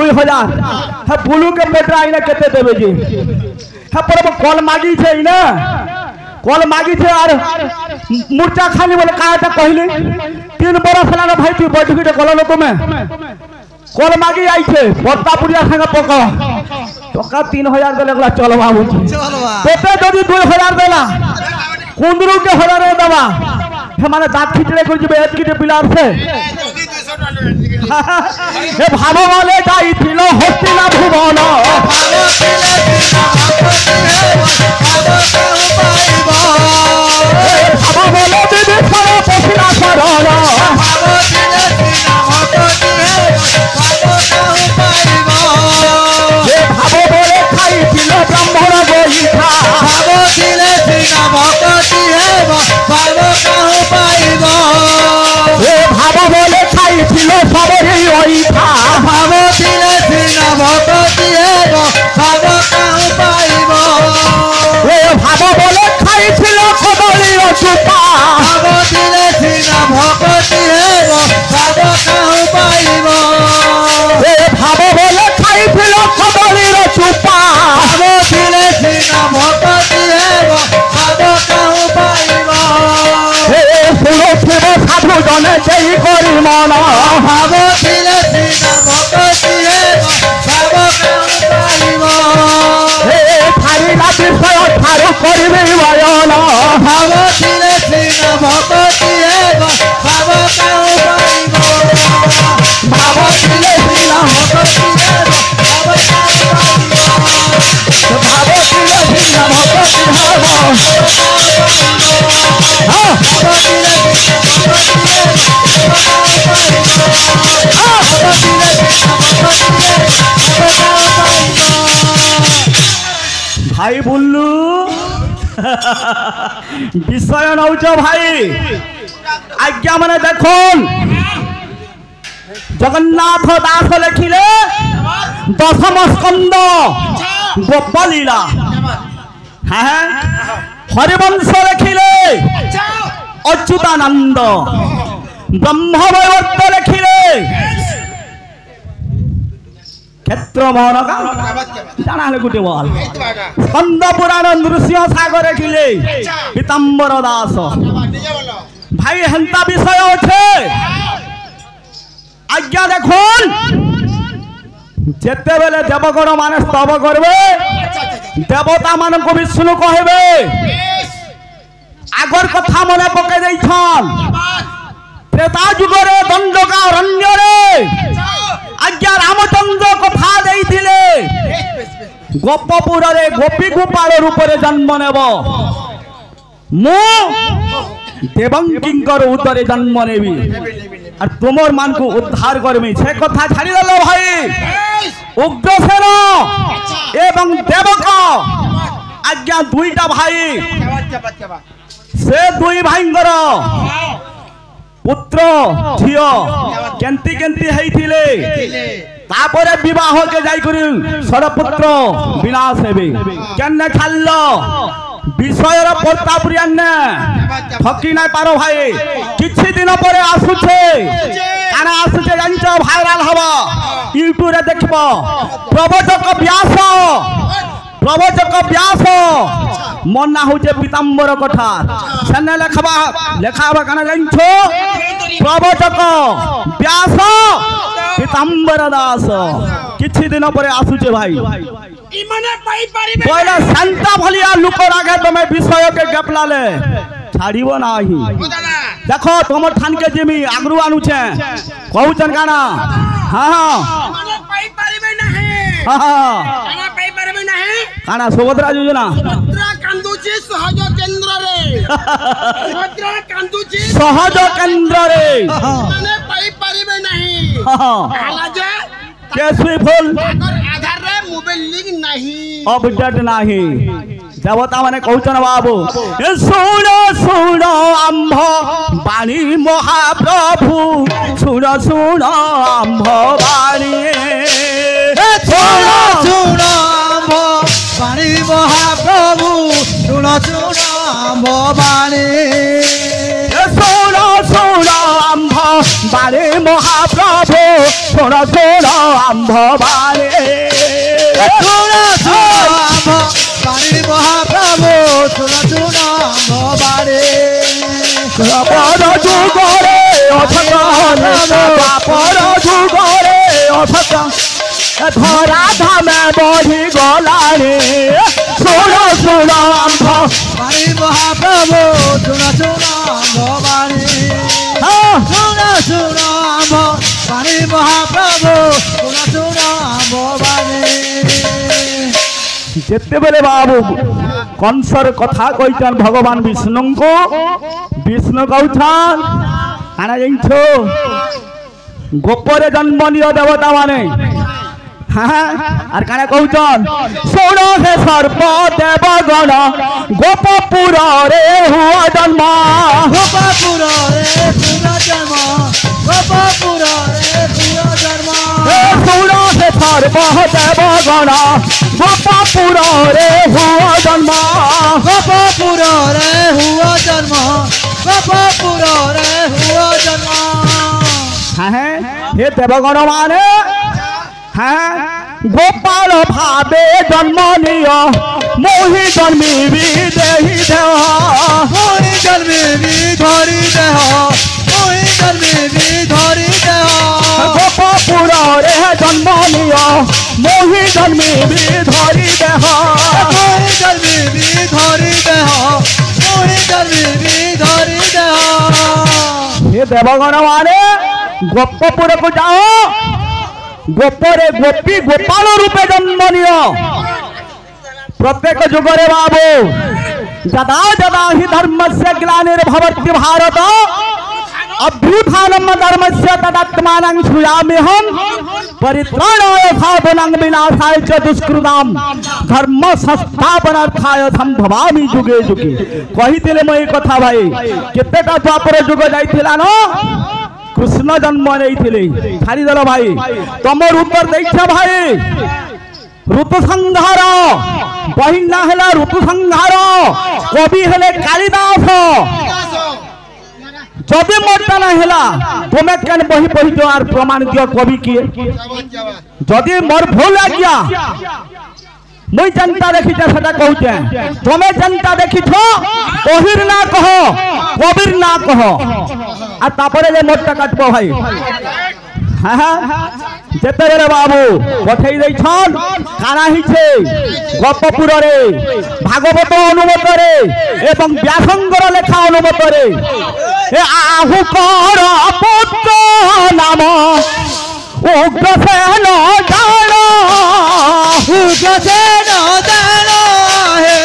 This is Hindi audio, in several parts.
2000 है बुलू के बेटा इने केते देबे जी है पर कॉल मागी छे इने कॉल मागी छे और मुर्चा खाली बोले काटा कहले 3 बरस लाना भाई तू बैठ के कल लोक में कॉल मागी आई छे पत्तापुरिया संगे पको टका 3000 देले चलवा बेटे जदि 2000 देला कुंदरू के हजार दवा हमारे दांत खिचड़े कर जबे एत की पिलार से ए भाबो वाले जाई थिलो हस्तिना भुवन भाबो वाले दीदी सारा पछिना सरल ए भाबो बोले खाई थिलो ब्राह्मण गोईठा भाबो थिले सिना भक्ति है भाबो कहू पाइबो ए भाबो बोले खाई थिलो सबरी ओईठा भाबो थिले सिना भक्ति है भाबो कहू पाइबो ए भाबो बोले खाई थिलो कदली चुपा भाबो थिले सिना भक्ति है भाबो कहू पाइबो ए भाबो बोले खाई थिलो कदली चुपा भाबो थिले सिना भक्ति है भाबो कहू पाइबो ए सुनो शिव साधु जने जय करी मन भाबो थिले सिना भक्ति है भाबो कहू पाइबो ए थारी राति सय थारु करिबे वयन भाबो थिले सिना भक्ति है भाबो कहू पाइबो भाबो थिले सिना भक्ति है भाबो कहू पाइबो भाबो थिले सिना भक्ति है हां भाबो थिले भाई बुल्लू विषय नौच भाई आज्ञा माने देखुन जगन्नाथ दास लिखिले दशम स्कंद गोपलीला हाँ हरिवंश लिखिले अच्युतानंद ब्रह्मवैवर्त लिखिले क्षेत्र मोहन का जाना गोटे बल स्कंद पुराण नृसिंह सागर लिखिले पीताम्बर दास भाई हेन्ता विषय अच्छे आज्ञा देखुन जेते बेले देवगण माने स्तव करबे देवता मान को विष्णु कहबे आगर कथा मने पके दैछन त्रेता जुगरे दंडका अरण्य रे आज्ञा रामचंद्र कथा देइथिले गोपपुर रे गोपी गोपाल रूप रे जन्म नेब मु देवंकींकर उदरे जन्म नेबी और तुमर मान को उद्धार करमी से कथा छाड़ी देलो भाई उग्रसेन एवं देवक आज्ञा दुईटा भाई से दुई भाईंगर पुत्र झियो केंती केंती हेइथिले तापरे विवाह के जाई करी सरपुत्र विनाश हेबे केने खाल्लो विषयर प्रतापरिया ने ठकी ना पारो भाई किछि दिन परे आसुछे काना आसुछे जानछ भाइराल हबो यूट्यूब रे देखबो प्रवचक व्यास मना होचे पीताम्बर कथा सने लेखाबा काना जानछ प्रवचक व्यास पीताम्बर दास किछि दिन परे आसुछे भाई इमने पाई परिबे बोला संता भलिया लोक आगे तमे विषय के गपलाले छाड़ीबो नाही देखो तुम ठान के जिमी आगरू आनु छे कहउचन काना हां हां इमने पाई परिबे नाही हां हां काना पाई परिबे नाही काना सुभद्रा योजना सुभद्रा कांदुची सहज केंद्र रे सुभद्रा कांदुची सहज केंद्र रे इमने पाई परिबे नाही हां हाला जे केसरी फूल आधार रे मोबाइल लिंक नहीं अपडेट नहीं देवता माने कहउचन बाबू ए सुनो सुनो आंभ बाणी महाप्रभु सुनो सुनो आंभ बाणी सुनो सुनो आंभ बाणी महाप्रभु सुनो सुनो आंभ बाणी सुनो सुनो आंभ बाणी महाप्रभु सुनो सुनो আম্ভবাণী শুনো আম্ভবাণী মহাপ্রভু শুনো আম্ভবাণী পর যুগরে পর যুগরে ধরা ধামে বহি গলানি শুনো শুনো আম্ভবাণী মহাপ্রভু শুনো আম্ভবাণী শুনো আম্ভবাণী মহাপ্রভু শুনো আম্ভবাণী যেতেবেলে বাবু কংসর কথা কইছন ভগবান বিষ্ণুଙ୍କୁ বিষ্ণু কৌছন কানা জানিছ গোপরে জন্ম নিয় দেবতা মানে হ্যাঁ আর কানা কৌছন শুণ হে সর্ব দেবগণ গোপপুরে হুয়া জন্ম গোপপুরে পুরা জন্ম গোপপুরে পুরা জন্ম শুণ হে সর্ব দেবগণ গোপপুরে হুয়া জন্ম গোপপুরে হুয়া জন্ম গোপপুরে হুয়া জন্ম হ্যাঁ হে দেবগণ মানে হ্যাঁ গোপাল ভাবে জন্ম নিয় মোহি জন্মিবি দেহি দেহ মোহি জন্মিবি ধরি দেহ মোহি জন্মিবি ধরি দেহ গোপপুরে জন্ম নিয় মোহি জন্মিবি ধরি দেহ মোহি জন্মিবি ধরি দেহ মোহি জন্মিবি ধরি দেহ হে দেবগণ মানে গোপপুরକୁ যাও গোপরে গোপী গোপাল রূপে জন্ম নিয় প্রত্যেক যুগরে বাবু যদা যদা হি ধর্মস্য গ্লানির্ভবতি ভারত अभ्युत्थानं धर्मस्य तदात्मानं श्रूयाम्यहं परित्राणाय साधनं विनाशाय च दुष्कृतां धर्म संस्थापनार्थाय संभवामि जुगे जुगे कहिथिले मैं कथा भाई केतेटा द्वापर जुग जाइथिला न कृष्ण जन्म नेइथिले छाड़ी देल भाई तमर उत्तर दैछ भाई ऋतु संहार बहिना हेला ऋतु संहार कवि हेले कालिदास जदि मोटा ना हेला तुमे केन बही पढ़िछ आर प्रमाण दियो कवि किए जदि मोर भूल आ गया मुई जनता देखी सेटा कहूचे तुमे जनता देखिछ कहिर ना कह कबिर ना कह आ तापरे जे मोटा काटबो भाई जेतेबेले बाबू पठेई दैछन काना हिछे गपपुर रे भागवत अनुमत रे एवं व्यासंगर लेखा अनुमत रे ए आहुकर पुत्र नाम उग्रसेन जान उग्रसेन जान हे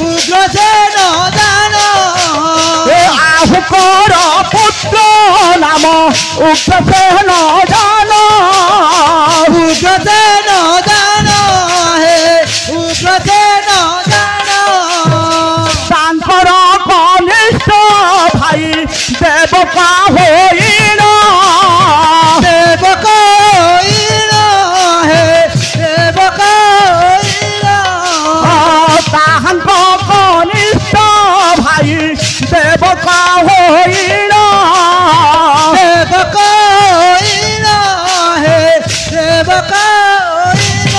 उग्रसेन जान ए आहुकर पुत्र नाम उग्रसेन जान उग्रसेन जान हे उग्रसेन जान तांकर कनिष्ठ भाई देवका होइन देवका होइन हे देवका होइन ताहंक कनिष्ठ भाई देवका होइन देवका होइन हे देवका होइन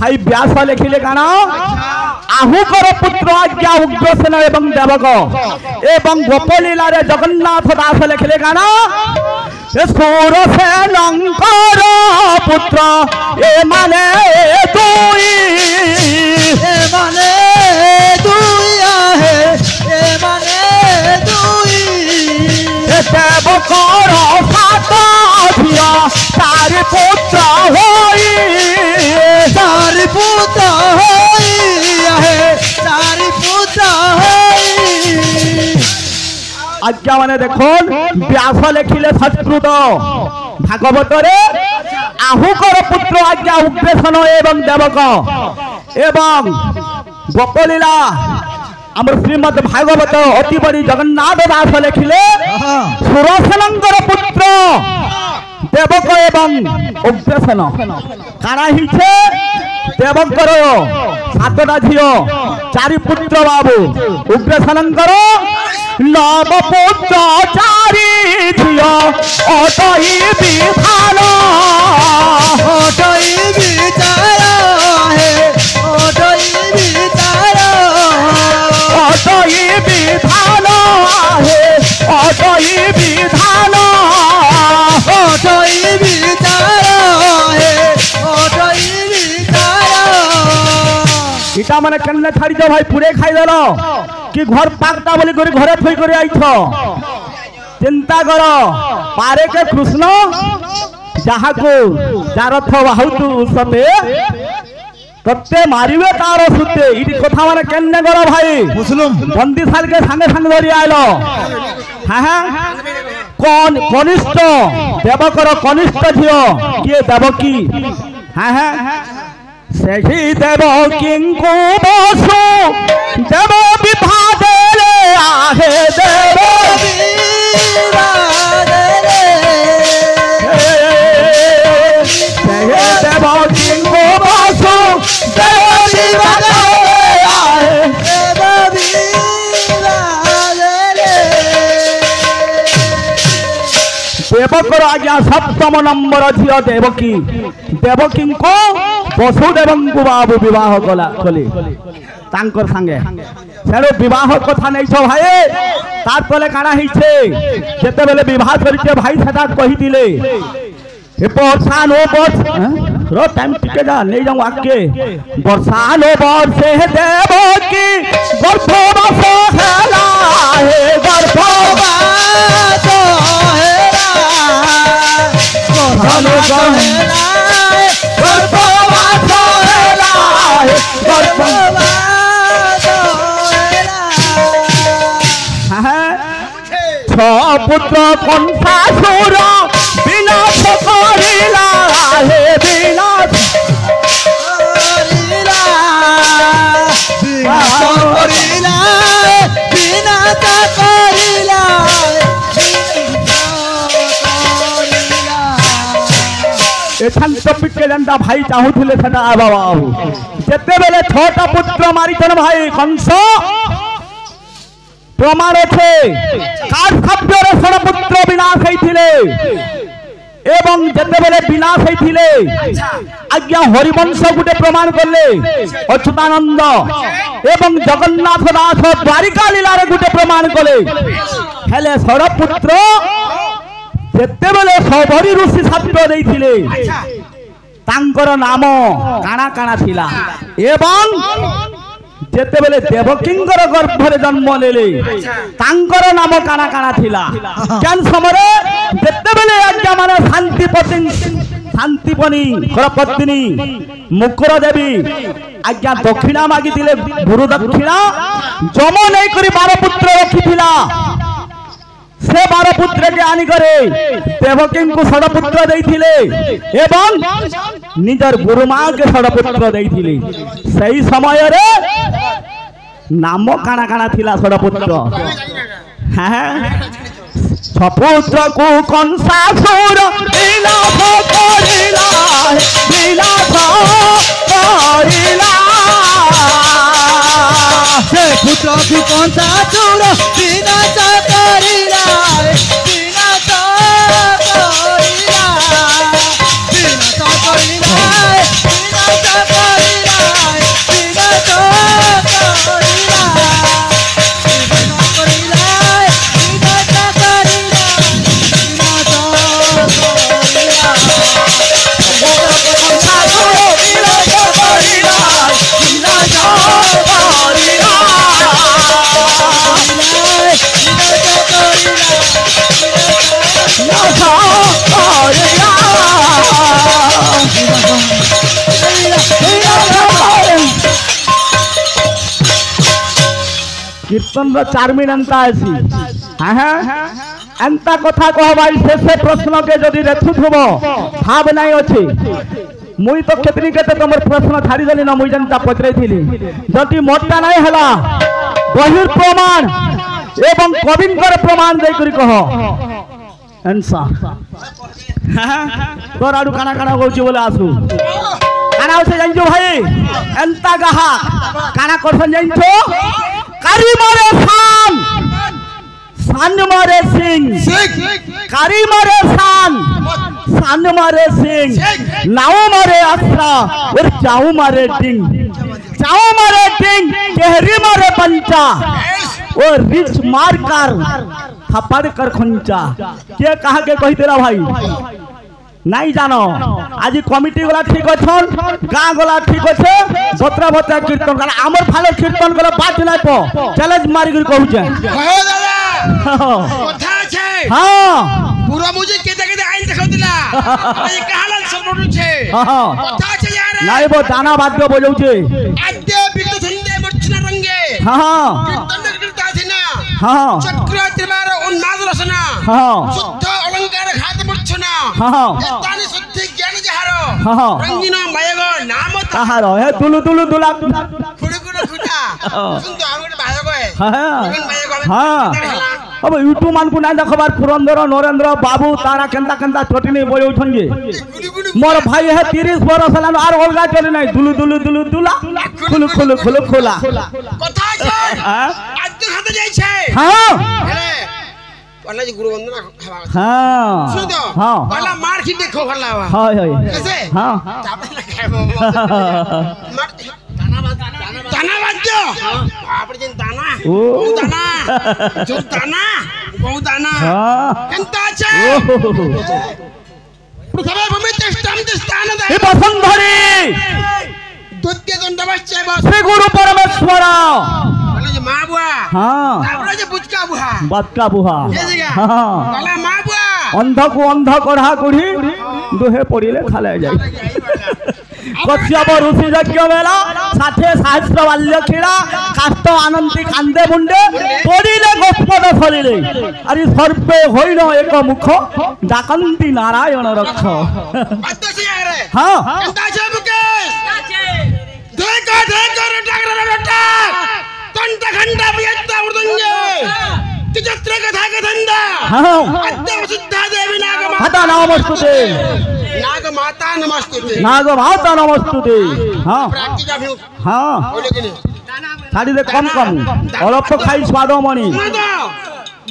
भाई व्यास लिखिले काना आहुकर पुत्र आज्ञा उग्रसेन एवं देवक एवं गोपलीला रे जगन्नाथ दास लिखिले काना सूरसेनंकर पुत्र ए माने दुई ए माने दुई आहे ए माने दुई देवकर सात धिया चारि पुत्र होई चारि पुत्र होई आहे चारि पुत्र होई आज्ञा माने देखुन व्यास लिखिले संस्कृत भागवत रे आहुकर पुत्र आज्ञा उग्रसेन एवं देवक एवं गोपलीला आमर श्रीमद भागवत अति बड़ी जगन्नाथ दास लिखिले सुरसेनंकर पुत्र देवक एवं उग्रसेन काना हिछे देवकर सातटा झियो चारि पुत्र बाबू उग्रसेनंकर नव पुत्र चारि झियो अतई विधान इटा माने कन्ने छाड़ी दो भाई पूरे खाई देलो कि घर पाकता बोली करे घरे थई करे आइछ चिंता करो पारे के कृष्ण जहा को जारथ बाहुतु सते तत्ते मारिवे तार सुते इटी कथा माने केन्ने करो भाई मुस्लिम बंदीशाल के संगे संग धरि आइलो हां हां कौन कनिष्ठ देवकर कनिष्ठ झियो किए देवकी हां हां सेही देवकी को बसु देव विभा देले आहे देव वीरा देले सेही देवकी को बसु देव विभा देले आहे देव वीरा देले देवकर आज्ञा सप्तम नंबर झियो देवकी देवकी को वसुदेव को बाबू विवाह कला कले तांकर संगे सेरो विवाह कथा नै छ भाई तार तले काना हिछे जेते बेले विवाह करिते भाई सदा कहि दिले ए वर्षा नो वर्ष रो टाइम टिके जा नै जाऊ आके वर्षा नो वर्ष से देवकी गर्भवास हेला हे गर्भवास हेला गर्भवास हेला गर्भवास हेला गर्भवास हेला छ पुत्र कंसासुर विनाश करिला हे विनाश करिला विनाश करिला विनाश करिला एठान टॉपिक के जनता भाई चाहूथिले सेटा आबा बाबू जेते बेले छोटा पुत्र मारितन भाई कंस प्रमाण छे कार खब्यर षड पुत्र विनाश हेथिले एवं जेते बेले विनाश हेथिले आज्ञा हरिवंश गुटे प्रमाण करले अच्युतानंद एवं जगन्नाथ दास द्वारिका लीला रे गुटे प्रमाण कले हेले षड पुत्र जेते बेले सबरी ऋषि शास्त्र देइथिले तांकर नाम काना काना थिला एवं जेते बेले देवकींकर गर्भरे जन्म लेले तांकर नाम काना काना थिला केन समरे जेते बेले आज्ञा माने शांतिपनी करपत्नी मुकुर देवी आज्ञा दक्षिणा मागी दिले गुरु दक्षिणा जम नै करी 12 पुत्र रखिथिला से 12 पुत्र के आनी करे देवकी को षड पुत्र देइथिले एवं निजर गुरुमा के षड पुत्र देइथिले सही समय रे नाम काना काना थिला षड पुत्र हां सपुत्र को कंसासुर विनाश करिला विनाश करिला से पुत्र को कंसासुर विनाश करिला विनाश करिला विनाश करिला विनाश करिला विनाश करिला कीर्तन 4 मिनट अंता आसी हां हां अंता कथा कह भाई शेष प्रश्न के जदि रेथुथबो भाव नाही अछि मुई तो केतनी केते तमर प्रश्न छाड़ी देली न मुई जनता पचरे थिली जदि मोटा नाही हला बहिर प्रमाण एवं कविंकर प्रमाण दे करी कह आंसर तोर आडू काना काना कहउची बोले आसु काना से जानजो भाई अंता गहा काना करसन जानछो कारी मारे शान शान मारे सिंह कारी मारे शान शान मारे सिंह नाव मारे अस्त्र और चाऊ मारे टिंग केहरी मारे पंचा और रिच मार कर थप्पड़ कर खुंचा के कहा के कही तेरा भाई नहीं जानो आज कमिटी वाला ठीक अच्छन गाँ वाला ठीक अच्छे भत्रा भत्रा कीर्तन कर आमर फाले कीर्तन कर बात नहीं पो चैलेंज मारी कर कहू छे कहो दादा কথা আছে हां पूरा मुझे केते केते आइन देखौ दिला ये कहालाल सब रोड छे हां কথা আছে यार নাই বো দানা বাদ্য বজাউ छे আদ্য বিদ্য ছন্দে মরছনা রঙ্গে हां कीर्तन करता আছে না हां চক্র ত্রিবার উন্মাদ রসনা हां শুদ্ধ অলঙ্কার ঘাত মরছনা हां তানি শুদ্ধ জ্ঞান যাহার हां রঙ্গিন মায়গ নাম তাহার হে তুলু তুলু দুলা খুড়ি খুড়ি খুড়া শুনতো আমার ভাইগ हां মায়গ हां अब यूट्यूब मान को ना देखबार पुरंदर नरेंद्र बाबू तारा केंता केंता चटनी बजाउ छन जे मोर भाई है 30 बरस लान आर अलगा चले নাই दुलु दुलु दुलु दुला खुलु खुलु खुलु खोला কথা আছে আদ্য খাতে যাইছে हां হ্যাঁ पहला जी गुरु वंदना खावा हां सुन तो हां पहला मार की देखो भला हुआ हाय हाय कैसे हां चापे ना खाए मार दाना बाजो आपरे जिन दाना ओ दाना जो दाना बहु दाना हां केंता আছে प्रथमे भूमि तेष्टाम तेष्टान दे हे बसंधरी द्वितीय दंडवश्चय बस श्री गुरु परमेश्वर पहला जी मां बुआ हां आपरे जी बुचका बुआ बतका बुहा ये जगह हां पहला मां बुआ अंध को अंध कढ़ा कुढ़ी दोहे पड़िले खाले जाई कश्यप ऋषि यज्ञ मेला साथे सहस्र बाल्य खेला काष्ट आनंदी कांदे मुंडे पड़िले गोस्पद फलिले अरे सर्पे होइल एक मुख डाकंती नारायण रक्ष अत्ते यार हां केंता আছে मुकेश देखो रटागरा रटा कंटा घंटा बियत्ता उर्दंगे चित्र कथा कथंदा हां अत्ते सिद्धा देवी नागमा हता नमस्तुते नाग माता नमस्ते नाग माता नमस्तुते हां प्राक्ति जा भी हां बोले कि नहीं छाड़ी दे कम कम अलप खाई स्वाद मणि मत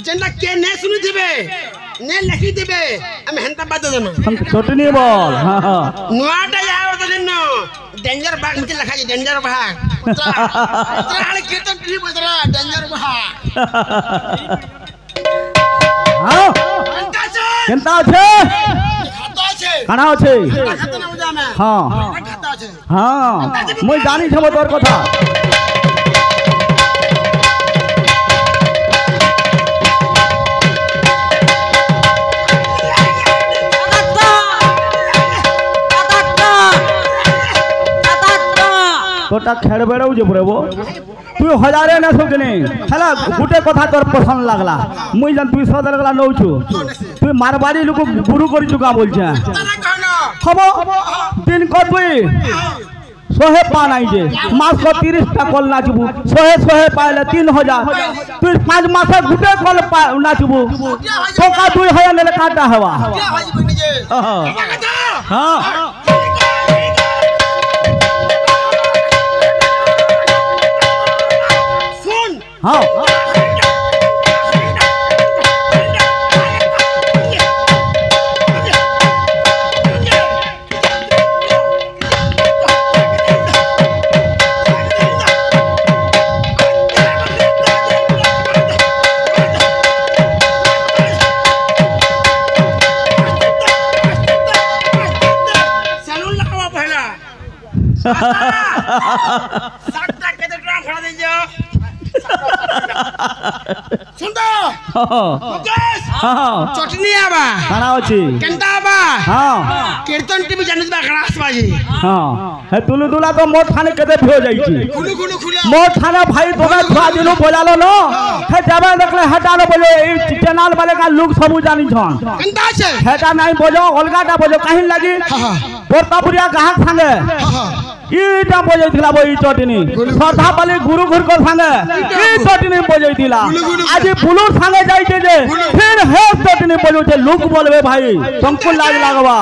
जेना के ने सुनि दिबे ने लिखि दिबे हम हेंता बात देना हम चटनी बोल हां हां नुआटा याव तो दिन डेंजर बाग में लिखा है डेंजर बाग उतरा हाले कीर्तन ट्री बजरा डेंजर बाग हां केंता केंता আছে আছে खाता আছে खाना আছে खाता ना मजा में हां खाता আছে हां মই জানি ছব তোর কথা তোটা খেড় বেড়াও যে পড়বো তুই হজারে না শুকনি হেলা গুটে কথা তোর পছন্দ লাগলা মুই জান 200 লাগলা নউছু তুই মারবাড়ি লোক গুরু করিছু কা বলছে তারা কানো হব দিন কর তুই 100 পা নাই যে মাস কো 30 টা কল নাচবু 100 পাইলে 3000 তুই 5 মাসে গুটে কল নাচবু তোকা 2000 নেলে কাটা হওয়া क्या भाई बन जे हां सुन हां सैलून लगावा पहला सातटा के ड्राम खड़ा दीजिए सुन तो मुकेश चटनी आबा खाना अछि केंता आबा हां कीर्तन टीवी जानिस बा खलास बाजी हां हे तुलु दुला तो मोर थाने केते फियो जाई छी खुलू खुलू खुला मोर थाना भाई तोरा छुआ दिनु बोलालो न हे जाबा देखले हटानो बोले ए चैनल वाले का लोग सब जानि छन केंता আছে हेटा नहीं बोलो अलगाटा बोलो काहिन लागी बोरतापुरिया गाहक संगे इटा बजाई थिला बो इ चटनी श्रद्धा पाली गुरु घुर को संगे इ चटनी बजाई थिला आज फुलुर संगे जाई जे फिर हे चटनी बजाउ छे लोग बोलबे भाई संकुल लाग लागवा